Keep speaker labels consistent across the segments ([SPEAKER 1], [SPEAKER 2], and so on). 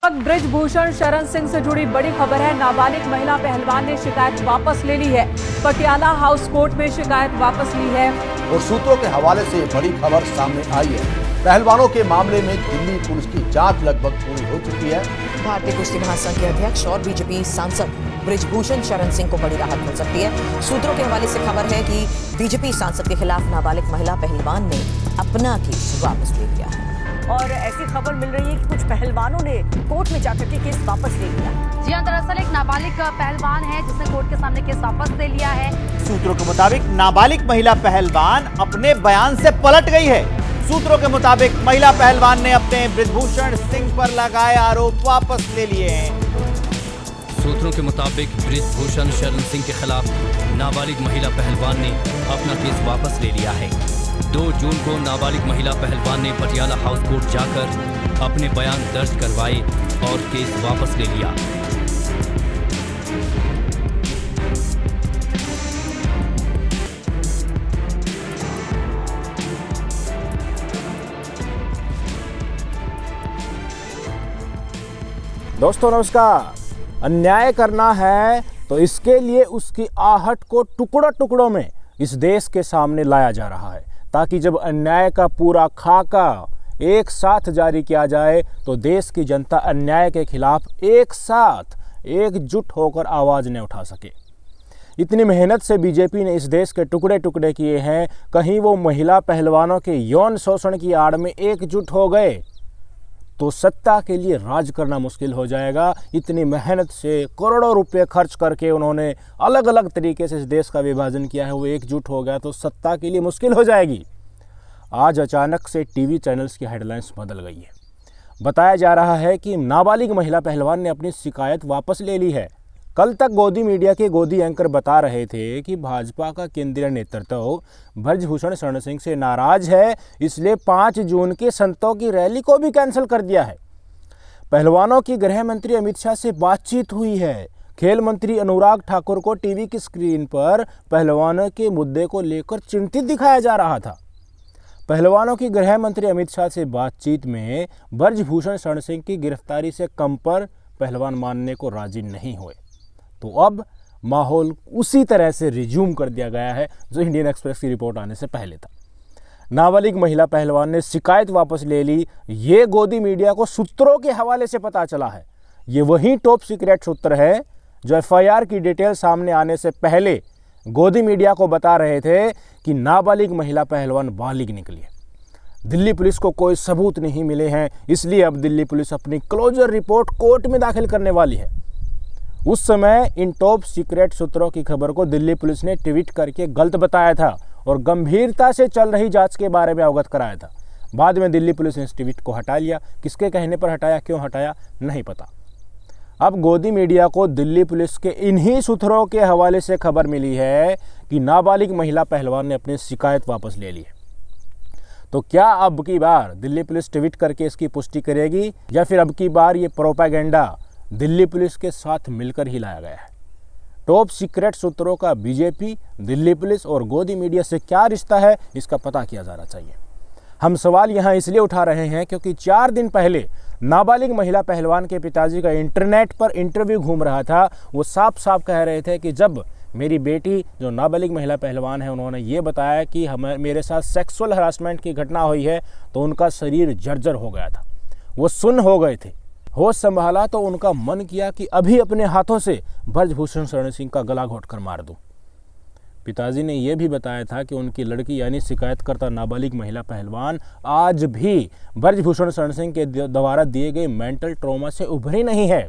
[SPEAKER 1] ब्रिजभूषण शरण सिंह से जुड़ी बड़ी खबर है। नाबालिग महिला पहलवान ने शिकायत वापस ले ली है। पटियाला हाउस कोर्ट में शिकायत वापस ली है
[SPEAKER 2] और सूत्रों के हवाले से बड़ी खबर सामने आई है। पहलवानों के मामले में दिल्ली पुलिस की जांच लगभग पूरी हो चुकी है।
[SPEAKER 3] भारतीय कुश्ती महासंघ के अध्यक्ष और बीजेपी सांसद ब्रिजभूषण शरण सिंह को बड़ी राहत मिल सकती है। सूत्रों के हवाले से खबर है कि बीजेपी सांसद के खिलाफ नाबालिग महिला पहलवान ने अपना केस वापस ले लिया है।
[SPEAKER 4] और ऐसी खबर मिल रही है कि कुछ पहलवानों ने कोर्ट में जाकर के केस वापस ले लिया।
[SPEAKER 5] जी हां, दरअसल एक नाबालिग पहलवान है जिसने कोर्ट के सामने केस वापस ले लिया है।
[SPEAKER 6] सूत्रों के मुताबिक नाबालिग महिला पहलवान अपने बयान से पलट गई है। सूत्रों के मुताबिक महिला पहलवान ने अपने ब्रिजभूषण सिंह पर लगाए आरोप वापस ले लिए हैं।
[SPEAKER 7] सूत्रों के मुताबिक ब्रिजभूषण शरण सिंह के खिलाफ नाबालिग महिला पहलवान ने अपना केस वापस ले लिया है। 2 जून को नाबालिग महिला पहलवान ने पटियाला हाउस कोर्ट जाकर अपने बयान दर्ज करवाए और केस वापस ले लिया।
[SPEAKER 8] दोस्तों नमस्कार। अन्याय करना है तो इसके लिए उसकी आहट को टुकड़ों टुकड़ों में इस देश के सामने लाया जा रहा है, ताकि जब अन्याय का पूरा खाका एक साथ जारी किया जाए तो देश की जनता अन्याय के खिलाफ एक साथ एकजुट होकर आवाज़ न उठा सके। इतनी मेहनत से बीजेपी ने इस देश के टुकड़े टुकड़े किए हैं, कहीं वो महिला पहलवानों के यौन शोषण की आड़ में एकजुट हो गए तो सत्ता के लिए राज करना मुश्किल हो जाएगा। इतनी मेहनत से करोड़ों रुपए खर्च करके उन्होंने अलग अलग तरीके से इस देश का विभाजन किया है, वो एकजुट हो गया तो सत्ता के लिए मुश्किल हो जाएगी। आज अचानक से टीवी चैनल्स की हेडलाइंस बदल गई है। बताया जा रहा है कि नाबालिग महिला पहलवान ने अपनी शिकायत वापस ले ली है। कल तक गोदी मीडिया के गोदी एंकर बता रहे थे कि भाजपा का केंद्रीय नेतृत्व ब्रिजभूषण शरण सिंह से नाराज है, इसलिए 5 जून के संतों की रैली को भी कैंसिल कर दिया है। पहलवानों की गृह मंत्री अमित शाह से बातचीत हुई है। खेल मंत्री अनुराग ठाकुर को टीवी की स्क्रीन पर पहलवानों के मुद्दे को लेकर चिंतित दिखाया जा रहा था। पहलवानों की गृह मंत्री अमित शाह से बातचीत में ब्रिजभूषण शरण सिंह की गिरफ्तारी से कम पर पहलवान मानने को राजी नहीं हुए। तो अब माहौल उसी तरह से रिज्यूम कर दिया गया है जो इंडियन एक्सप्रेस की रिपोर्ट आने से पहले था। नाबालिग महिला पहलवान ने शिकायत वापस ले ली, ये गोदी मीडिया को सूत्रों के हवाले से पता चला है। ये वही टॉप सीक्रेट सूत्र है जो एफआईआर की डिटेल सामने आने से पहले गोदी मीडिया को बता रहे थे कि नाबालिग महिला पहलवान बालिग निकली है। दिल्ली पुलिस को कोई सबूत नहीं मिले हैं, इसलिए अब दिल्ली पुलिस अपनी क्लोजर रिपोर्ट कोर्ट में दाखिल करने वाली है। उस समय इन टॉप सीक्रेट सूत्रों की खबर को दिल्ली पुलिस ने ट्वीट करके गलत बताया था और गंभीरता से चल रही जांच के बारे में अवगत कराया था। बाद में दिल्ली पुलिस ने इस ट्वीट को हटा लिया। किसके कहने पर हटाया, क्यों हटाया, नहीं पता। अब गोदी मीडिया को दिल्ली पुलिस के इन्हीं सूत्रों के हवाले से खबर मिली है कि नाबालिग महिला पहलवान ने अपनी शिकायत वापस ले ली है। तो क्या अब की बार दिल्ली पुलिस ट्वीट करके इसकी पुष्टि करेगी या फिर अब की बार ये प्रोपेगेंडा दिल्ली पुलिस के साथ मिलकर ही लाया गया है? टॉप सीक्रेट सूत्रों का बीजेपी, दिल्ली पुलिस और गोदी मीडिया से क्या रिश्ता है, इसका पता किया जाना चाहिए। हम सवाल यहाँ इसलिए उठा रहे हैं क्योंकि 4 दिन पहले नाबालिग महिला पहलवान के पिताजी का इंटरनेट पर इंटरव्यू घूम रहा था। वो साफ साफ कह रहे थे कि जब मेरी बेटी जो नाबालिग महिला पहलवान है, उन्होंने ये बताया कि मेरे साथ सेक्सुअल हरासमेंट की घटना हुई है तो उनका शरीर जर्जर हो गया था, वो सुन्न हो गए थे। होश संभाला तो उनका मन किया कि अभी अपने हाथों से ब्रिजभूषण शरण सिंह का गला घोंटकर मार दूं। पिताजी ने यह भी बताया था कि उनकी लड़की यानी शिकायतकर्ता नाबालिग महिला पहलवान आज भी ब्रिजभूषण शरण सिंह के द्वारा दिए गए मेंटल ट्रॉमा से उभरी नहीं है।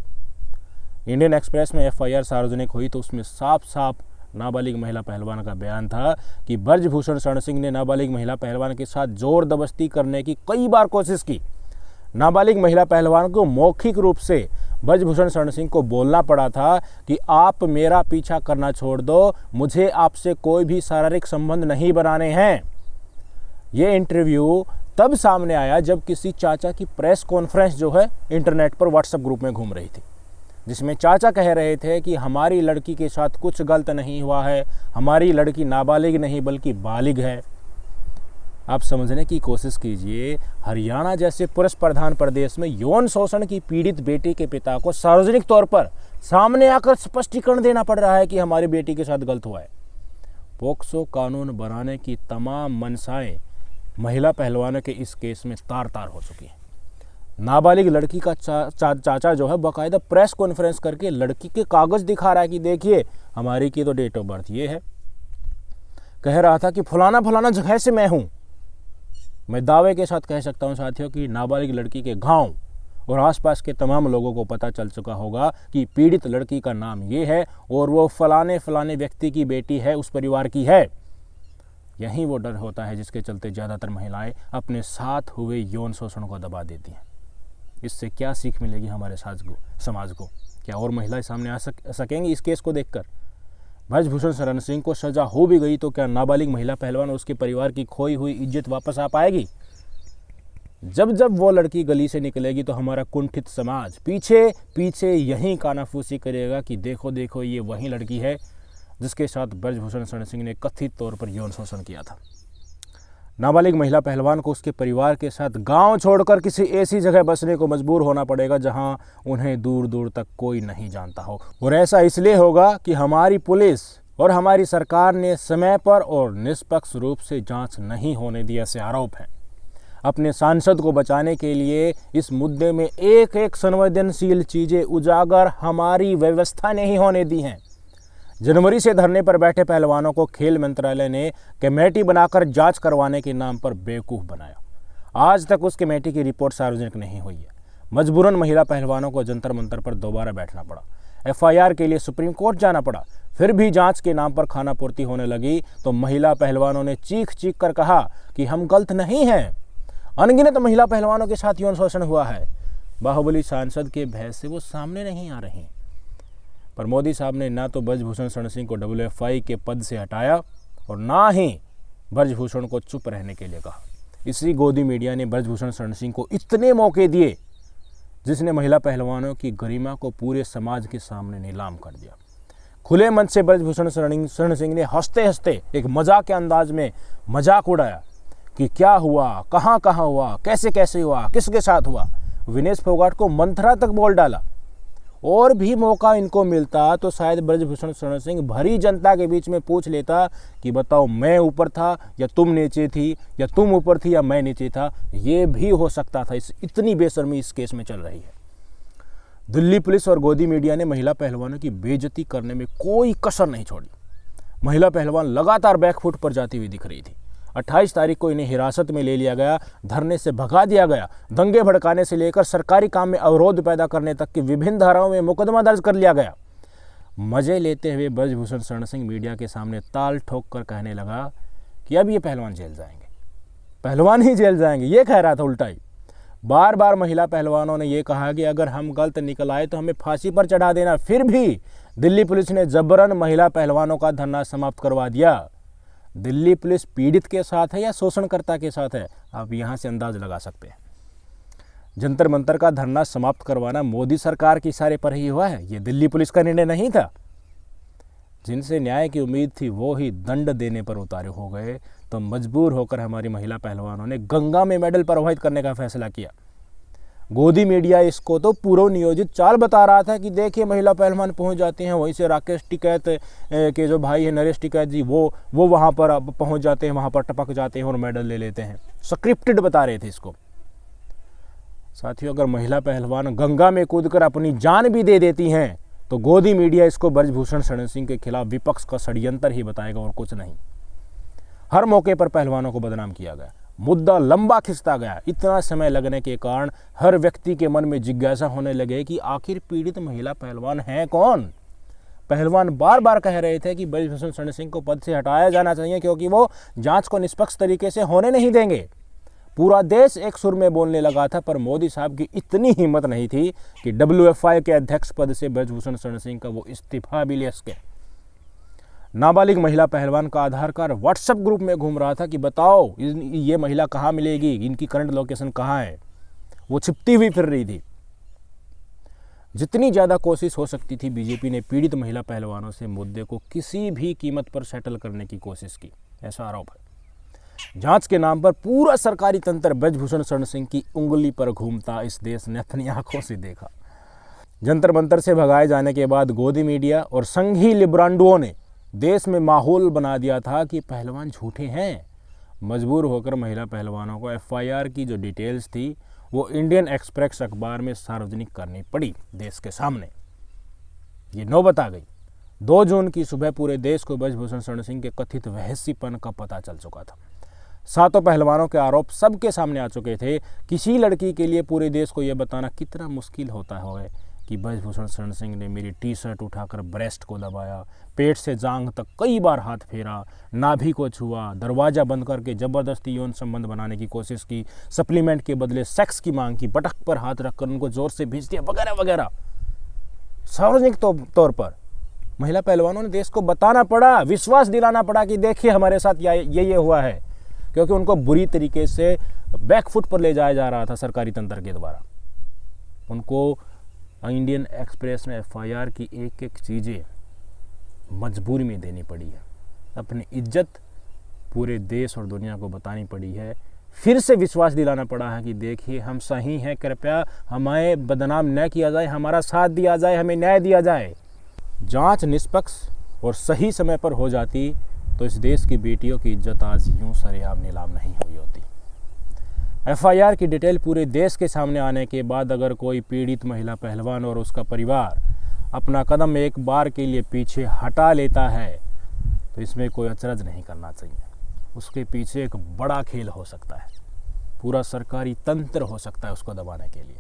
[SPEAKER 8] इंडियन एक्सप्रेस में एफआईआर सार्वजनिक हुई तो उसमें साफ साफ नाबालिग महिला पहलवान का बयान था कि ब्रिजभूषण शरण सिंह ने नाबालिग महिला पहलवान के साथ जोर दबस्ती करने की कई बार कोशिश की। नाबालिग महिला पहलवान को मौखिक रूप से ब्रिजभूषण शरण सिंह को बोलना पड़ा था कि आप मेरा पीछा करना छोड़ दो, मुझे आपसे कोई भी शारीरिक संबंध नहीं बनाने हैं। ये इंटरव्यू तब सामने आया जब किसी चाचा की प्रेस कॉन्फ्रेंस जो है इंटरनेट पर व्हाट्सएप ग्रुप में घूम रही थी, जिसमें चाचा कह रहे थे कि हमारी लड़की के साथ कुछ गलत नहीं हुआ है, हमारी लड़की नाबालिग नहीं बल्कि बालिग है। आप समझने की कोशिश कीजिए, हरियाणा जैसे पुरुष प्रधान प्रदेश में यौन शोषण की पीड़ित बेटी के पिता को सार्वजनिक तौर पर सामने आकर स्पष्टीकरण देना पड़ रहा है कि हमारी बेटी के साथ गलत हुआ है। पोक्सो कानून बनाने की तमाम मंशाएं महिला पहलवानों के इस केस में तार तार हो चुकी हैं। नाबालिग लड़की का चाचा जो है बाकायदा प्रेस कॉन्फ्रेंस करके लड़की के कागज दिखा रहा है कि देखिए हमारी की तो डेट ऑफ बर्थ ये है। कह रहा था कि फलाना फलाना जगह से मैं हूं। मैं दावे के साथ कह सकता हूं साथियों कि नाबालिग लड़की के गांव और आसपास के तमाम लोगों को पता चल चुका होगा कि पीड़ित लड़की का नाम ये है और वो फलाने फलाने व्यक्ति की बेटी है, उस परिवार की है। यही वो डर होता है जिसके चलते ज़्यादातर महिलाएं अपने साथ हुए यौन शोषण को दबा देती हैं। इससे क्या सीख मिलेगी हमारे समाज को? क्या और महिलाएं सामने आ सकेंगी इस केस को देखकर? ब्रजभूषण शरण सिंह को सजा हो भी गई तो क्या नाबालिग महिला पहलवान और उसके परिवार की खोई हुई इज्जत वापस आ पाएगी? जब वो लड़की गली से निकलेगी तो हमारा कुंठित समाज पीछे पीछे यही कानाफूसी करेगा कि देखो देखो ये वही लड़की है जिसके साथ ब्रजभूषण शरण सिंह ने कथित तौर पर यौन शोषण किया था। नाबालिग महिला पहलवान को उसके परिवार के साथ गांव छोड़कर किसी ऐसी जगह बसने को मजबूर होना पड़ेगा जहां उन्हें दूर दूर तक कोई नहीं जानता हो। और ऐसा इसलिए होगा कि हमारी पुलिस और हमारी सरकार ने समय पर और निष्पक्ष रूप से जांच नहीं होने दिया से आरोप है। अपने सांसद को बचाने के लिए इस मुद्दे में एक एक संवेदनशील चीजें उजागर हमारी व्यवस्था ने ही होने दी हैं। जनवरी से धरने पर बैठे पहलवानों को खेल मंत्रालय ने कमेटी बनाकर जांच करवाने के नाम पर बेवकूफ़ बनाया। आज तक उस कमेटी की रिपोर्ट सार्वजनिक नहीं हुई है। मजबूरन महिला पहलवानों को जंतर मंतर पर दोबारा बैठना पड़ा। एफआईआर के लिए सुप्रीम कोर्ट जाना पड़ा। फिर भी जांच के नाम पर खानापूर्ति होने लगी तो महिला पहलवानों ने चीख चीख कर कहा कि हम गलत नहीं हैं। अनगिनत महिला पहलवानों के साथ यौन शोषण हुआ है। बाहुबली सांसद के भय से वो सामने नहीं आ रहे। पर मोदी साहब ने ना तो ब्रजभूषण शरण सिंह को WFI के पद से हटाया और ना ही ब्रजभूषण को चुप रहने के लिए कहा। इसी गोदी मीडिया ने ब्रजभूषण शरण सिंह को इतने मौके दिए जिसने महिला पहलवानों की गरिमा को पूरे समाज के सामने नीलाम कर दिया। खुले मन से ब्रजभूषण शरण सिंह ने हंसते हंसते एक मजाक के अंदाज में मजाक उड़ाया कि क्या हुआ, कहाँ कहाँ हुआ, कैसे कैसे हुआ, किसके साथ हुआ। विनेश फोगाट को मंथरा तक बोल डाला। और भी मौका इनको मिलता तो शायद ब्रजभूषण शरण सिंह भरी जनता के बीच में पूछ लेता कि बताओ मैं ऊपर था या तुम नीचे थी, या तुम ऊपर थी या मैं नीचे था। ये भी हो सकता था। इतनी बेशर्मी इस केस में चल रही है। दिल्ली पुलिस और गोदी मीडिया ने महिला पहलवानों की बेइज्जती करने में कोई कसर नहीं छोड़ी। महिला पहलवान लगातार बैकफुट पर जाती हुई दिख रही थी। 28 तारीख को इन्हें हिरासत में ले लिया गया, धरने से भगा दिया गया, दंगे भड़काने से लेकर सरकारी काम में अवरोध पैदा करने तक की विभिन्न धाराओं में मुकदमा दर्ज कर लिया गया। मजे लेते हुए ब्रजभूषण शरण सिंह मीडिया के सामने ताल ठोक कर कहने लगा कि अब ये पहलवान जेल जाएंगे, पहलवान ही जेल जाएंगे। ये कह रहा था उल्टा ही। बार बार महिला पहलवानों ने यह कहा कि अगर हम गलत निकल आए तो हमें फांसी पर चढ़ा देना। फिर भी दिल्ली पुलिस ने जबरन महिला पहलवानों का धरना समाप्त करवा दिया। दिल्ली पुलिस पीड़ित के साथ है या शोषणकर्ता के साथ है, आप यहां से अंदाज लगा सकते हैं। जंतर मंतर का धरना समाप्त करवाना मोदी सरकार के इशारे पर ही हुआ है। ये दिल्ली पुलिस का निर्णय नहीं था। जिनसे न्याय की उम्मीद थी वो ही दंड देने पर उतारे हो गए तो मजबूर होकर हमारी महिला पहलवानों ने गंगा में मेडल प्रवाहित करने का फैसला किया। गोदी मीडिया इसको तो पूर्व नियोजित चाल बता रहा था कि देखिए महिला पहलवान पहुंच जाते हैं, वहीं से राकेश टिकैत के जो भाई है नरेश टिकैत जी वो वहां पर पहुंच जाते हैं, वहां पर टपक जाते हैं और मेडल ले लेते हैं। स्क्रिप्टेड बता रहे थे इसको। साथियों, अगर महिला पहलवान गंगा में कूदकर अपनी जान भी दे देती हैं तो गोदी मीडिया इसको ब्रजभूषण शरण सिंह के खिलाफ विपक्ष का षड्यंत्र ही बताएगा और कुछ नहीं। हर मौके पर पहलवानों को बदनाम किया गया, मुद्दा लंबा खिंचता गया। इतना समय लगने के कारण हर व्यक्ति के मन में जिज्ञासा होने लगे कि आखिर पीड़ित महिला पहलवान है कौन। पहलवान बार बार कह रहे थे कि ब्रजभूषण शरण सिंह को पद से हटाया जाना चाहिए क्योंकि वो जांच को निष्पक्ष तरीके से होने नहीं देंगे। पूरा देश एक सुर में बोलने लगा था, पर मोदी साहब की इतनी हिम्मत नहीं थी कि WFI के अध्यक्ष पद से ब्रजभूषण शरण सिंह का वो इस्तीफा भी ले सके। नाबालिग महिला पहलवान का आधार कार्ड व्हाट्सएप ग्रुप में घूम रहा था कि बताओ ये महिला कहाँ मिलेगी, इनकी करंट लोकेशन कहाँ है। वो छिपती हुई फिर रही थी। जितनी ज़्यादा कोशिश हो सकती थी बीजेपी ने पीड़ित महिला पहलवानों से मुद्दे को किसी भी कीमत पर सेटल करने की कोशिश की, ऐसा आरोप है। जांच के नाम पर पूरा सरकारी तंत्र ब्रजभूषण शरण सिंह की उंगली पर घूमता इस देश ने अपनी आंखों से देखा। जंतर मंतर से भगाए जाने के बाद गोदी मीडिया और संघी लिब्रांडुओं ने देश में माहौल बना दिया था कि पहलवान झूठे हैं। मजबूर होकर महिला पहलवानों को एफआईआर की जो डिटेल्स थी वो इंडियन एक्सप्रेस अखबार में सार्वजनिक करनी पड़ी देश के सामने। ये नौबत आ गई। 2 जून की सुबह पूरे देश को ब्रजभूषण शरण सिंह के कथित वहस्सीपन का पता चल चुका था। 7 पहलवानों के आरोप सबके सामने आ चुके थे। किसी लड़की के लिए पूरे देश को यह बताना कितना मुश्किल होता है कि ब्रजभूषण शरण सिंह ने मेरी टी-शर्ट उठाकर ब्रेस्ट को दबाया, पेट से जांघ तक कई बार हाथ फेरा, नाभि को छुआ, दरवाजा बंद करके जबरदस्ती यौन संबंध बनाने की कोशिश की, सप्लीमेंट के बदले सेक्स की मांग की, पटक पर हाथ रखकर उनको जोर से भींच दिया, वगैरह वगैरह। सार्वजनिक तौर पर महिला पहलवानों ने देश को बताना पड़ा, विश्वास दिलाना पड़ा कि देखिए हमारे साथ ये हुआ है, क्योंकि उनको बुरी तरीके से बैकफुट पर ले जाया जा रहा था सरकारी तंत्र के द्वारा। उनको इंडियन एक्सप्रेस ने एफआईआर की एक एक चीज़ें मजबूरी में देनी पड़ी है। अपनी इज्जत पूरे देश और दुनिया को बतानी पड़ी है। फिर से विश्वास दिलाना पड़ा है कि देखिए हम सही हैं, कृपया हमें बदनाम न किया जाए, हमारा साथ दिया जाए, हमें न्याय दिया जाए। जांच निष्पक्ष और सही समय पर हो जाती तो इस देश की बेटियों की इज्जत आज यूं सरेआम नीलाम नहीं हुई होती। एफआईआर की डिटेल पूरे देश के सामने आने के बाद अगर कोई पीड़ित महिला पहलवान और उसका परिवार अपना कदम एक बार के लिए पीछे हटा लेता है तो इसमें कोई अचरज नहीं करना चाहिए। उसके पीछे एक बड़ा खेल हो सकता है, पूरा सरकारी तंत्र हो सकता है उसको दबाने के लिए।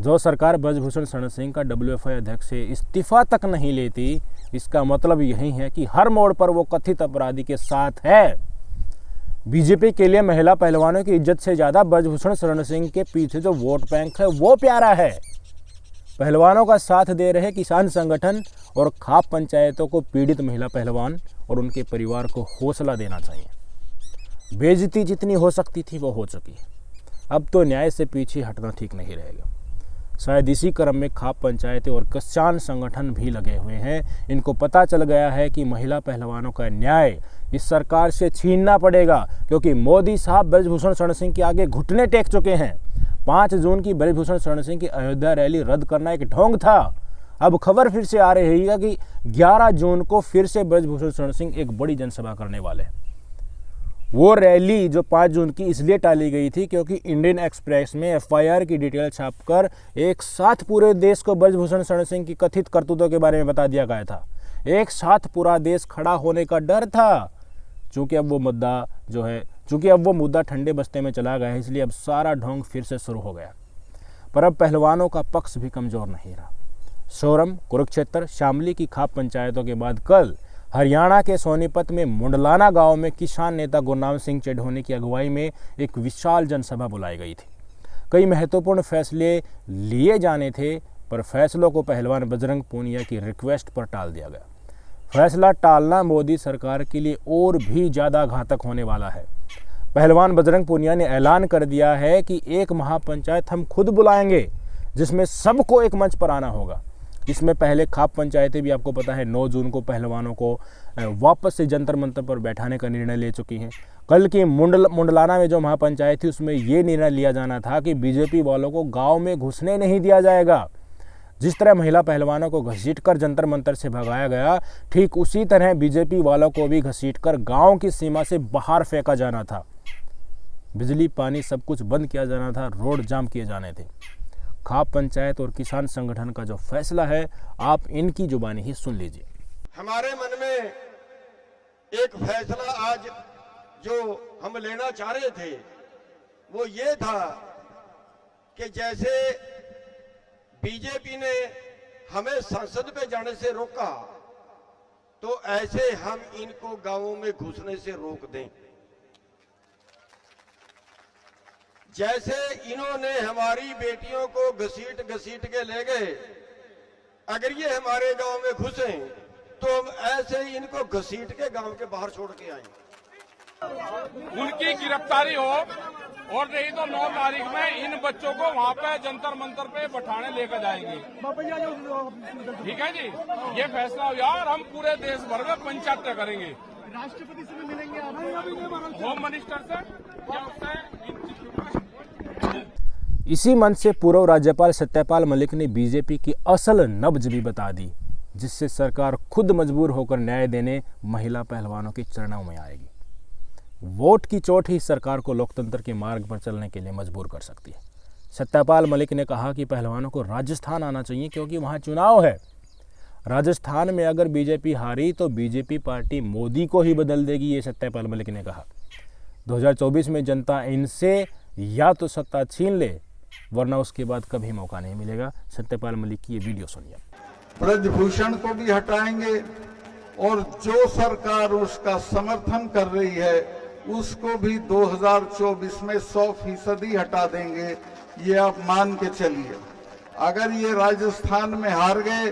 [SPEAKER 8] जो सरकार ब्रजभूषण शरण सिंह का WFI अध्यक्ष से इस्तीफा तक नहीं लेती, इसका मतलब यही है कि हर मोड़ पर वो कथित अपराधी के साथ है। बीजेपी के लिए महिला पहलवानों की इज्जत से ज़्यादा ब्रजभूषण शरण सिंह के पीछे जो वोट बैंक है वो प्यारा है। पहलवानों का साथ दे रहे किसान संगठन और खाप पंचायतों को पीड़ित महिला पहलवान और उनके परिवार को हौसला देना चाहिए। बेइज्जती जितनी हो सकती थी वो हो चुकी है, अब तो न्याय से पीछे हटना ठीक नहीं रहेगा। शायद इसी क्रम में खाप पंचायतें और किसान संगठन भी लगे हुए हैं। इनको पता चल गया है कि महिला पहलवानों का न्याय इस सरकार से छीनना पड़ेगा, क्योंकि मोदी साहब ब्रजभूषण शरण सिंह के आगे घुटने टेक चुके हैं। 5 जून की ब्रजभूषण शरण सिंह की अयोध्या रैली रद्द करना एक ढोंग था। अब खबर फिर से आ रही है कि 11 जून को फिर से ब्रजभूषण शरण सिंह एक बड़ी जनसभा करने वाले हैं। वो रैली जो 5 जून की इसलिए टाली गई थी क्योंकि इंडियन एक्सप्रेस में एफआईआर की डिटेल छापकर एक साथ पूरे देश को ब्रजभूषण शरण सिंह की कथित करतूतों के बारे में बता दिया गया था। एक साथ पूरा देश खड़ा होने का डर था। चूंकि अब वो मुद्दा ठंडे बस्ते में चला गया है, इसलिए अब सारा ढोंग फिर से शुरू हो गया। पर अब पहलवानों का पक्ष भी कमजोर नहीं रहा। सोरम, कुरुक्षेत्र, शामली की खाप पंचायतों के बाद कल हरियाणा के सोनीपत में मुंडलाना गांव में किसान नेता गुरनाम सिंह चढ़ोनी की अगुवाई में एक विशाल जनसभा बुलाई गई थी। कई महत्वपूर्ण फैसले लिए जाने थे, पर फैसलों को पहलवान बजरंग पूनिया की रिक्वेस्ट पर टाल दिया गया। फैसला टालना मोदी सरकार के लिए और भी ज़्यादा घातक होने वाला है। पहलवान बजरंग पूनिया ने ऐलान कर दिया है कि एक महापंचायत हम खुद बुलाएंगे, जिसमें सबको एक मंच पर आना होगा। इसमें पहले खाप पंचायतें भी आपको पता है 9 जून को पहलवानों को वापस से जंतर मंतर पर बैठाने का निर्णय ले चुकी हैं। कल की मुंडलाना में जो महापंचायत थी उसमें ये निर्णय लिया जाना था कि बीजेपी वालों को गांव में घुसने नहीं दिया जाएगा। जिस तरह महिला पहलवानों को घसीटकर जंतर मंतर से भगाया गया, ठीक उसी तरह बीजेपी वालों को भी घसीटकर गांव की सीमा से बाहर फेंका जाना था। बिजली, पानी सब कुछ बंद किया जाना था, रोड जाम किए जाने थे। खाप पंचायत और किसान संगठन का जो फैसला है, आप इनकी जुबानी ही सुन लीजिए।
[SPEAKER 9] हमारे मन में एक फैसला आज जो हम लेना चाह रहे थे वो ये था कि जैसे बीजेपी ने हमें संसद पे जाने से रोका, तो ऐसे हम इनको गांवों में घुसने से रोक दें। जैसे इन्होंने हमारी बेटियों को घसीट के ले गए, अगर ये हमारे गांव में घुसे तो हम ऐसे ही इनको घसीट के गांव के बाहर छोड़ के आएंगे।
[SPEAKER 10] उनकी गिरफ्तारी हो, और नहीं तो 9 तारीख में इन बच्चों को वहाँ पे जंतर मंतर पे बैठाने लेकर जाएंगे। ठीक है जी, ये फैसला हो यार, हम पूरे देश भर में पंचायत करेंगे।
[SPEAKER 11] राष्ट्रपति से भी मिलेंगे।
[SPEAKER 10] होम मिनिस्टर से या उससे
[SPEAKER 8] इसी मंच से पूर्व राज्यपाल सत्यपाल मलिक ने बीजेपी की असल नब्ज भी बता दी, जिससे सरकार खुद मजबूर होकर न्याय देने महिला पहलवानों के चरणों में आएगी। वोट की चोट ही सरकार को लोकतंत्र के मार्ग पर चलने के लिए मजबूर कर सकती है। सत्यपाल मलिक ने कहा कि पहलवानों को राजस्थान आना चाहिए क्योंकि वहां चुनाव है। राजस्थान में अगर बीजेपी हारी तो बीजेपी पार्टी मोदी को ही बदल देगी, ये सत्यपाल मलिक ने कहा। 2024 में जनता इनसे या तो सत्ता छीन ले वरना उसके बाद कभी मौका नहीं मिलेगा। सत्यपाल मलिक की ये वीडियो सुनिए।
[SPEAKER 11] ब्रजभूषण को भी हटाएंगे और जो सरकार उसका समर्थन कर रही है उसको भी 2024 में 100% हटा देंगे, ये आप मान के चलिए। अगर ये राजस्थान में हार गए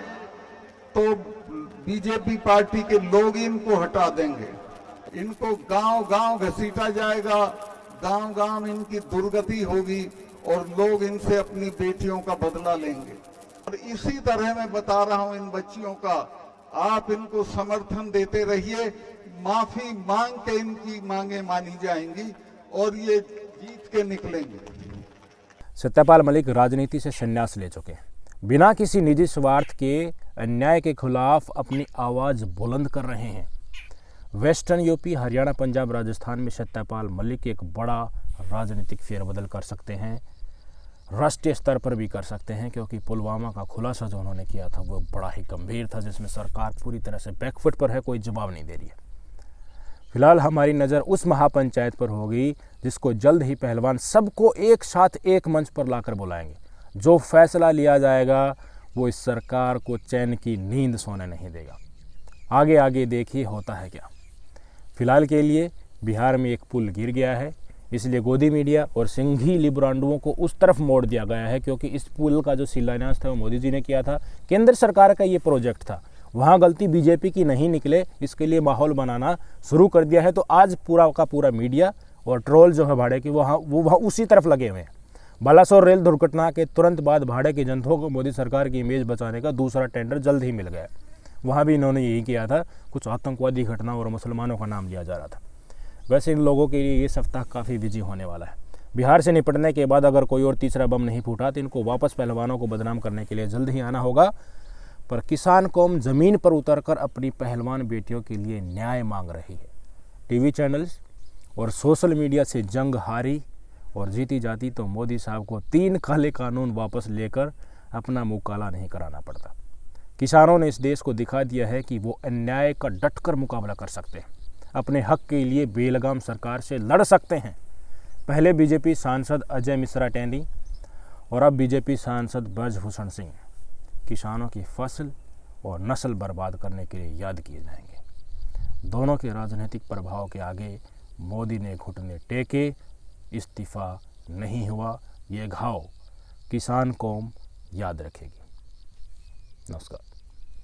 [SPEAKER 11] तो बीजेपी पार्टी के लोग इनको हटा देंगे, इनको गांव-गांव घसीटा जाएगा, गांव-गांव इनकी दुर्गति होगी और लोग इनसे अपनी बेटियों का बदला लेंगे। और इसी तरह मैं बता रहा हूं इन बच्चियों का, आप इनको समर्थन देते रहिए, माफी मांग के इनकी मांगे मानी जाएंगी और ये जीत के निकलेंगे।
[SPEAKER 8] सत्यपाल मलिक राजनीति से संन्यास ले चुके हैं, बिना किसी निजी स्वार्थ के अन्याय के खिलाफ अपनी आवाज बुलंद कर रहे हैं। वेस्टर्न यूपी, हरियाणा, पंजाब, राजस्थान में सत्यपाल मलिक एक बड़ा राजनीतिक फेरबदल कर सकते हैं, राष्ट्रीय स्तर पर भी कर सकते हैं, क्योंकि पुलवामा का खुलासा जो उन्होंने किया था वो बड़ा ही गंभीर था, जिसमें सरकार पूरी तरह से बैकफुट पर है, कोई जवाब नहीं दे रही है। फिलहाल हमारी नज़र उस महापंचायत पर होगी जिसको जल्द ही पहलवान सबको एक साथ एक मंच पर लाकर बुलाएंगे। जो फैसला लिया जाएगा वो इस सरकार को चैन की नींद सोने नहीं देगा। आगे आगे देखिए होता है क्या। फिलहाल के लिए बिहार में एक पुल गिर गया है, इसलिए गोदी मीडिया और सिंघी लिब्रांडुओं को उस तरफ मोड़ दिया गया है, क्योंकि इस पुल का जो शिलान्यास था वो मोदी जी ने किया था, केंद्र सरकार का ये प्रोजेक्ट था। वहाँ गलती बीजेपी की नहीं निकले, इसके लिए माहौल बनाना शुरू कर दिया है। तो आज पूरा का पूरा मीडिया और ट्रोल जो है भाड़े की वो उसी तरफ लगे हुए हैं। बालासोर रेल दुर्घटना के तुरंत बाद भाड़े की जनता को मोदी सरकार की इमेज बचाने का दूसरा टेंडर जल्द ही मिल गया। वहाँ भी इन्होंने यही किया था, कुछ आतंकवादी घटना और मुसलमानों का नाम लिया जा रहा था। वैसे इन लोगों के लिए ये सप्ताह काफ़ी बिजी होने वाला है। बिहार से निपटने के बाद अगर कोई और तीसरा बम नहीं फूटा तो इनको वापस पहलवानों को बदनाम करने के लिए जल्द ही आना होगा। पर किसान कौम ज़मीन पर उतरकर अपनी पहलवान बेटियों के लिए न्याय मांग रही है। टीवी चैनल्स और सोशल मीडिया से जंग हारी और जीती जाती तो मोदी साहब को 3 काले कानून वापस लेकर अपना मुँह काला नहीं कराना पड़ता। किसानों ने इस देश को दिखा दिया है कि वो अन्याय का डटकर मुकाबला कर सकते हैं, अपने हक के लिए बेलगाम सरकार से लड़ सकते हैं। पहले बीजेपी सांसद अजय मिश्रा टेंडी और अब बीजेपी सांसद ब्रजभूषण सिंह किसानों की फसल और नस्ल बर्बाद करने के लिए याद किए जाएंगे। दोनों के राजनीतिक प्रभाव के आगे मोदी ने घुटने टेके, इस्तीफा नहीं हुआ। ये घाव किसान कौम याद रखेगी। नमस्कार।